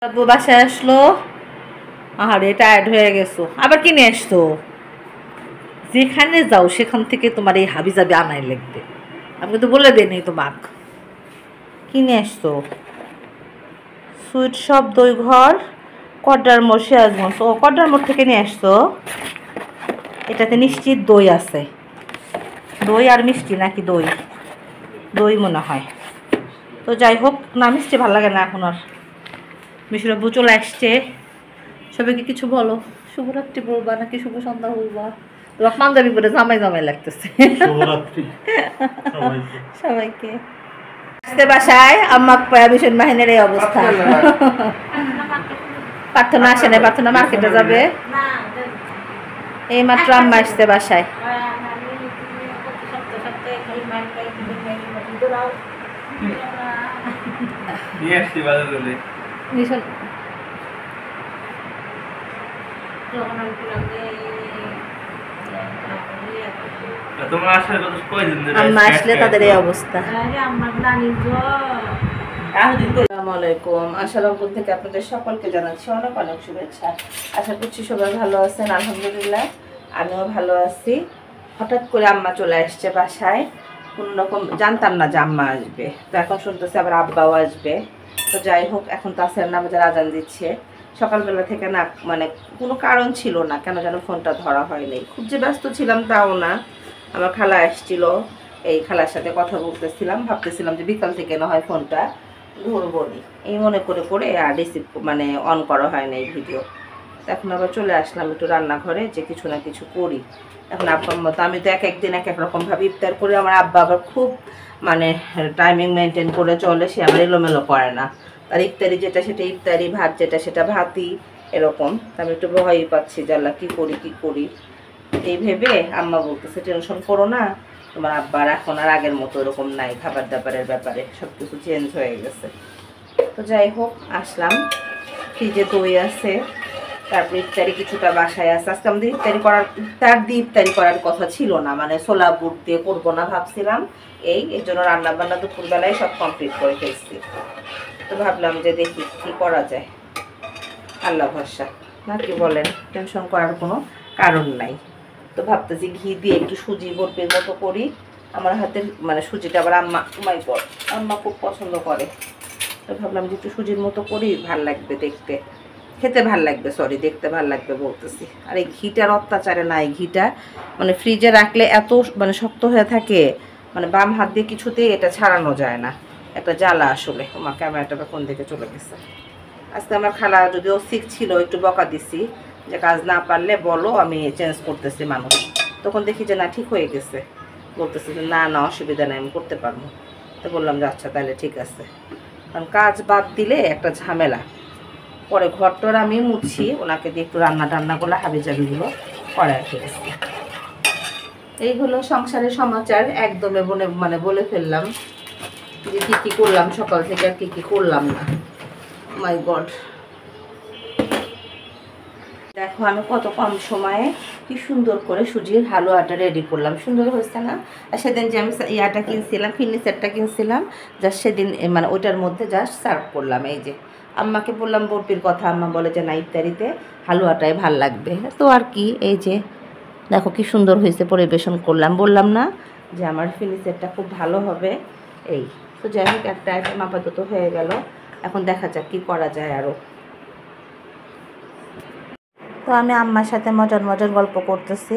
আব্বু বাসায় আসলো। আহারে টায়ার্ড হয়ে গেছো, আবার কিনে আসতো। যেখানে যাও সেখান থেকে তোমার এই হাবি জাবি আনাই লাগবে। আমি তো বলে দিই তোমাক কিনে আসতো। সুইট শপ দই ঘর, কড্ডার মোড়, সিরাজগঞ্জ। ও কড্ডার মোড় থেকে নিয়ে আসতো। এটাতে নিশ্চিত দই আছে, দই আর মিষ্টি নাকি দই, দই মনে হয়। তো যাই হোক, না মিষ্টি ভালো লাগে না এখন আর। মিশর আব্বু চলে আসছে। সবাইকে কিছু বলো। শুভরাত্রি বলবা নাকি শুভ সন্ধ্যা বলবা? তোমার পাঞ্জাবি পরে জামাই জামাই লাগতেছে। শুভরাত্রি সবাইকে। আসতে বাসায় আম্মা পায়া ভীষণ বাহিনীর এই অবস্থা। প্রার্থনা আসে না, প্রার্থনা মার্কেটে যাবে। এই মাত্র আম্মা আসতে বাসায়। আম্মা আসলে তাদের এই অবস্থা। আসসালামু আলাইকুম। আশারামপুর থেকে আপনাদের সকলকে জানাচ্ছি অনেক অনেক শুভেচ্ছা। আশা করছি সবাই ভালো আছেন। আলহামদুলিল্লাহ আমিও ভালো আছি। হঠাৎ করে আম্মা চলে আসছে বাসায়। কোনো রকম জানতাম না যে আম্মা আসবে, তো এখন শুনতেছি আবার আব্বাও আসবে। তো যাই হোক, এখন তো আসের নামাজের আজান দিচ্ছে। সকালবেলা থেকে না মানে কোনো কারণ ছিল না কেন যেন ফোনটা ধরা হয়নি। খুব যে ব্যস্ত ছিলাম তাও না। আমার খালা আসছিল, এই খালার সাথে কথা বলতেছিলাম, ভাবতেছিলাম যে বিকাল থেকে না হয় ফোনটা ধরবো নি, এই মনে করে করে আর রিসিভ মানে অন করা হয় না এই ভিডিও। এখন আবার চলে আসলাম একটু রান্নাঘরে যে কিছু না কিছু করি। এখন আব্বার মতো আমি তো এক একদিন এক এক রকমভাবে ইফতার করি। আমার আব্বা আবার খুব মানে টাইমিং মেনটেন করে চলে, সে আমার এলোমেলো করে না। তার ইফতারি যেটা সেটা ইফতারি, ভাত যেটা সেটা ভাতই, এরকম। আমি একটু ভয়ই পাচ্ছি যে আল্লাহ কী করি কী করি। এই ভেবে আম্মা বলতেছে টেনশন করো না, তোমার আব্বার এখন আর আগের মতো এরকম নাই, খাবার দাবারের ব্যাপারে সব কিছু চেঞ্জ হয়ে গেছে। তো যাই হোক আসলাম, ফ্রিজে দই আছে, তারপরে ইফতারি কিছুটা বাসায় আছে। আজকে আমাদের ইফতারি করার কথা ছিল না, মানে ছোলা বুট দিয়ে করবো না ভাবছিলাম। এই জন্য রান্না বান্না দুপুরবেলায় সব কমপ্লিট করে ফেলছি। তো ভাবলাম যে দেখি কি করা যায়, আল্লাহ ভরসা না, কি বলেন? টেনশন করার কোনো কারণ নাই। তো ভাবতেছি ঘি দিয়ে একটু সুজি বরফির মতো করি। আমার হাতের মানে সুজিটা আবার আম্মা আম্মা খুব পছন্দ করে। তো ভাবলাম যে একটু সুজির মতো করি, ভাল লাগবে দেখতে, খেতে ভাল লাগবে, সরি দেখতে ভাল লাগবে বলতেছি। আর এই ঘিটার অত্যাচারে না, এই ঘিটা মানে ফ্রিজে রাখলে এত মানে শক্ত হয়ে থাকে, মানে বাম হাত দিয়ে কিছুতেই এটা ছাড়ানো যায় না, একটা জ্বালা আসলে। আমার ক্যামেরাটা কোন দিকে চলে গেছে। আজকে আমার খালা যদিও সিক ছিল, একটু বকা দিছি যে কাজ না পারলে বলো, আমি চেঞ্জ করতেছি মানুষ। তখন দেখি যে না ঠিক হয়ে গেছে, বলতেছি যে না না অসুবিধা নেই, আমি করতে পারবো। তো বললাম যে আচ্ছা তাহলে ঠিক আছে, কারণ কাজ বাদ দিলে একটা ঝামেলা। পরে ঘরটার আমি মুছি, ওনাকে দিয়ে একটু রান্না টান্নাগুলো হাবিজাবিগুলো করায় ফেলেছি। এই হলো সংসারের সমাচার, একদমে মানে বলে ফেললাম যে কী কী করলাম সকাল থেকে আর কী কী করলাম না। মাই গড, দেখো আমি কত কম সময়ে কি সুন্দর করে সুজির হালুয়াটা রেডি করলাম, সুন্দর হয়েছে না? আর সেদিন যে আমি ইয়াটা কিনছিলাম, ফিনিচারটা কিনছিলাম, জাস্ট সেদিন মানে ওইটার মধ্যে জাস্ট সার্ভ করলাম। এই যে আম্মাকে বললাম বরফির কথা, আম্মা বলে যে না ইফতারিতে হালুয়াটাই ভাল লাগবে। তো আর কি, এই যে দেখো কি সুন্দর হয়েছে, পরিবেশন করলাম। বললাম না যে আমার ফিনিচারটা খুব ভালো হবে। এই তো যাই হোক, একটা আইটেম আপাতত হয়ে গেল, এখন দেখা যাক কী করা যায় আরও। তো আমি আম্মার সাথে মজার মজার গল্প করতেছি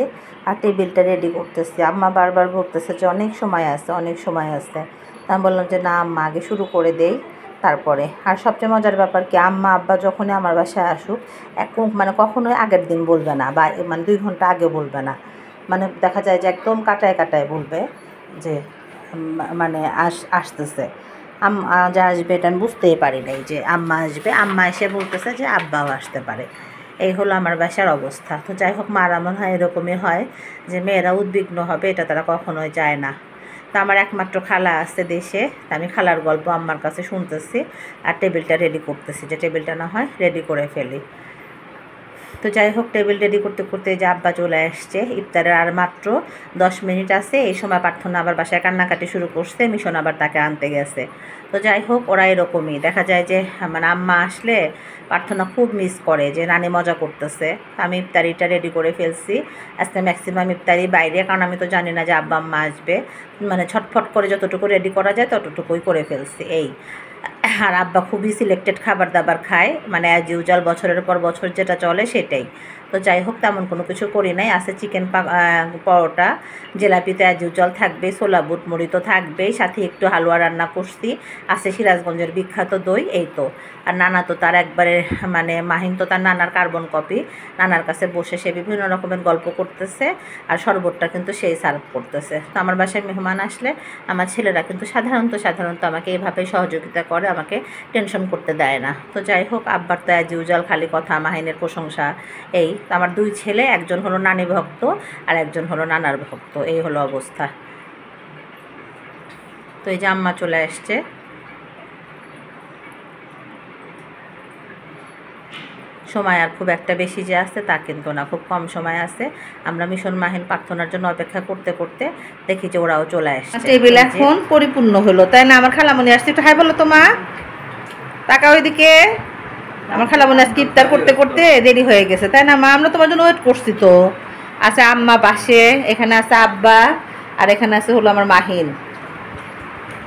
আর টেবিলটা রেডি করতেছি। আম্মা বারবার বলতেছে যে অনেক সময় আছে, অনেক সময় আছে। আমি বললাম যে না আম্মা, আগে শুরু করে দেই তারপরে। আর সবচেয়ে মজার ব্যাপার কি, আম্মা আব্বা যখনই আমার বাসায় আসুক মানে কখনোই আগের দিন বলবে না, বা মানে 2 ঘন্টা আগে বলবে না। মানে দেখা যায় যে একদম কাটায় কাটায় বলবে যে মানে আসতেছে যা আসবে। এটা আমি বুঝতেই পারি নাই যে আম্মা আসবে, আম্মা এসে বলতেছে যে আব্বাও আসতে পারে। এই হলো আমার বাসার অবস্থা। তো যাই হোক, মারা মনে হয় এরকমই হয় যে মেয়েরা উদ্বিগ্ন হবে, এটা তারা কখনোই চায় না। তো আমার একমাত্র খালা আছে দেশে, তা আমি খালার গল্প আম্মার কাছে শুনতেছি আর টেবিলটা রেডি করতেছি, যে টেবিলটা না হয় রেডি করে ফেলি। তো যাই হোক, টেবিল রেডি করতে করতে যে আব্বা চলে আসছে, ইফতারের আর মাত্র 10 মিনিট আছে। এই সময় প্রার্থনা আবার বাসায় কান্নাকাটি শুরু করছে, মিশন আবার তাকে আনতে গেছে। তো যাই হোক, ওরা এরকমই দেখা যায় যে মানে আম্মা আসলে প্রার্থনা খুব মিস করে যে নানি মজা করতেছে। আমি ইফতারিটা রেডি করে ফেলছি। আজকে ম্যাক্সিমাম ইফতারি বাইরে, কারণ আমি তো জানি না যে আব্বা আম্মা আসবে, মানে ছটফট করে যতটুকু রেডি করা যায় ততটুকুই করে ফেলছি এই। আর আব্বা খুবই সিলেক্টেড খাবার দাবার খায়, মানে অ্যাজ ইউজুয়াল বছরের পর বছর যেটা চলে সেটাই। তো যাই হোক, তেমন কোনো কিছু করি নাই। আছে চিকেন পরোটা, জিলাপিতে অ্যাজ ইউজুয়াল থাকবে, ছোলা বুট মুড়ি তো থাকবেই, সাথে একটু হালুয়া রান্না করছি, আছে সিরাজগঞ্জের বিখ্যাত দই, এই তো। আর নানা তো তার একবারে মানে মাহিন তো তার নানার কার্বন কপি, নানার কাছে বসে সে বিভিন্ন রকমের গল্প করতেছে, আর শরবতটা কিন্তু সেই সার্ভ করতেছে। তো আমার বাসায় মেহমান আসলে আমার ছেলেরা কিন্তু সাধারণত আমাকে এইভাবেই সহযোগিতা করে, আমাকে টেনশন করতে দেয় না। তো যাই হোক, আব্বার তো অ্যাজ ইউজুয়াল খালি কথা, মাহিনের প্রশংসা এই। আমার 2 ছেলে, একজন হলো নানি ভক্ত আর একজন হলো নানার ভক্ত, এই হলো অবস্থা। তো এই যে আম্মা চলে আসছে। সময় আর খুব একটা বেশি যে আছে তা কিন্তু না, খুব কম সময় আছে। আমরা মিশন মাহিন প্রার্থনার জন্য অপেক্ষা করতে করতে দেখি যে ওরাও চলে আসছে। টেবিল এখন পরিপূর্ণ হলো, তাই না? আমার খালামণি আসছে, একটু হাই বলো তো মা, টাকা ওইদিকে। আমার খালামণি আজকে ইফতার করতে করতে দেরি হয়ে গেছে, তাই না মা? আমরা তোমার জন্য ওয়েট করছি তো। আছে আম্মা পাশে, এখানে আছে আব্বা, আর এখানে আছে হলো আমার মাহিন।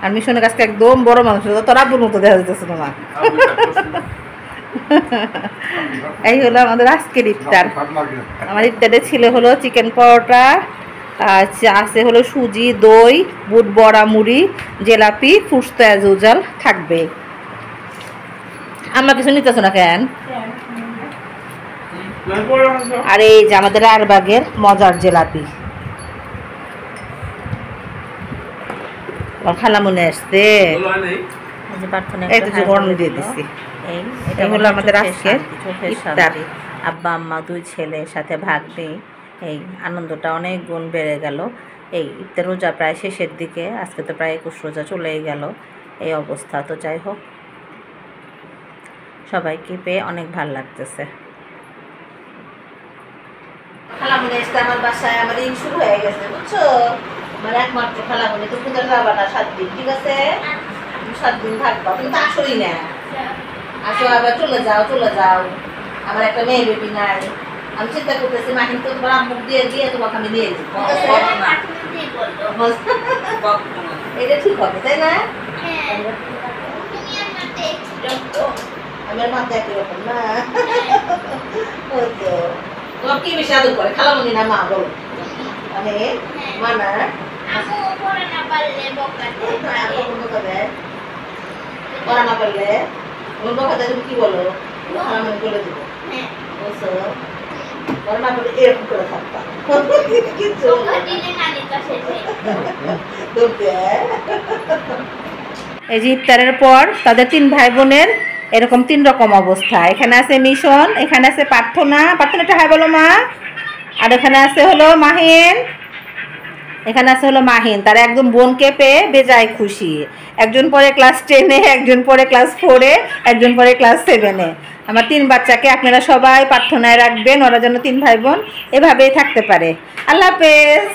আর মিশনের কাছে একদম বড় মানুষ, তোর আব্বুর মতো দেখা যাচ্ছে তোমার। এই হলো আমাদের আজকের ইফতার। আমার ইফতারে ছিল হলো চিকেন পরোটা, আছে হলো সুজি, দই, বুট বড়া, মুড়ি, জিলাপি, ফ্রুটস তো অ্যাজ ইউজুয়াল থাকবে। আমরা কিছু নিতেছ না কেন? আর এই যে আমাদের আরবাগের মজার জিলাপি, খালামুনি আসছে, গরম দিয়ে দিচ্ছি। এই হলো আমাদের আজকের ইফতার। আব্বা আম্মা 2 ছেলের সাথে ভাগ্নে, এই আনন্দটা অনেক গুণ বেড়ে গেল। এই ইফতার রোজা প্রায় শেষের দিকে, আজকে তো প্রায় 21 রোজা চলেই গেল, এই অবস্থা। তো যাই হোক, সবাইকে পেয়ে অনেক ভালো লাগতেছে। খালামুনি আসতে আমার বাসায় আমার ঈদ শুরু হয়ে গেছে, বুঝছো? আমার একমাত্র খালামুনি, তো কোথাও যাবা না 7 দিন, ঠিক আছে? 7 দিন থাকবা, কিন্তু আসলেই না, আসো আবার চলে যাও। আমার একটা মেয়ে বেবি নাই, আমি চিন্তা করতেছি মাহিন তো তোমার আম্মুক দিয়ে তোমাকে আমি নিয়ে যাবো, এটা ঠিক হবে, তাই না? আমার মাথা একরকম না, তোমার কি বেশি আদর করে, খালামুনি না মা? বলো আমি মা না, পড়া না পারলে বকা দেয়, তুমি কি বলো? খালামুনি বলে দেবো, বুঝছো? পড়া না পারলে এরকম করে থাকবা, কিছু এই যে ইফতারের পর তাদের 3 ভাই বোনের এরকম 3 রকম অবস্থা। এখানে আছে মিশন, এখানে আছে প্রার্থনাটা হাই বলো মা, আর এখানে আছে হলো মাহিন, তার একদম বোনকে পেয়ে বেজায় খুশি। একজন পরে ক্লাস 10-এ, একজন পরে ক্লাস 4-এ, একজন পরে ক্লাস 7-এ। আমার 3 বাচ্চাকে আপনারা সবাই প্রার্থনায় রাখবেন, ওরা যেন 3 ভাই বোন এভাবেই থাকতে পারে। আল্লাহ হাফেজ।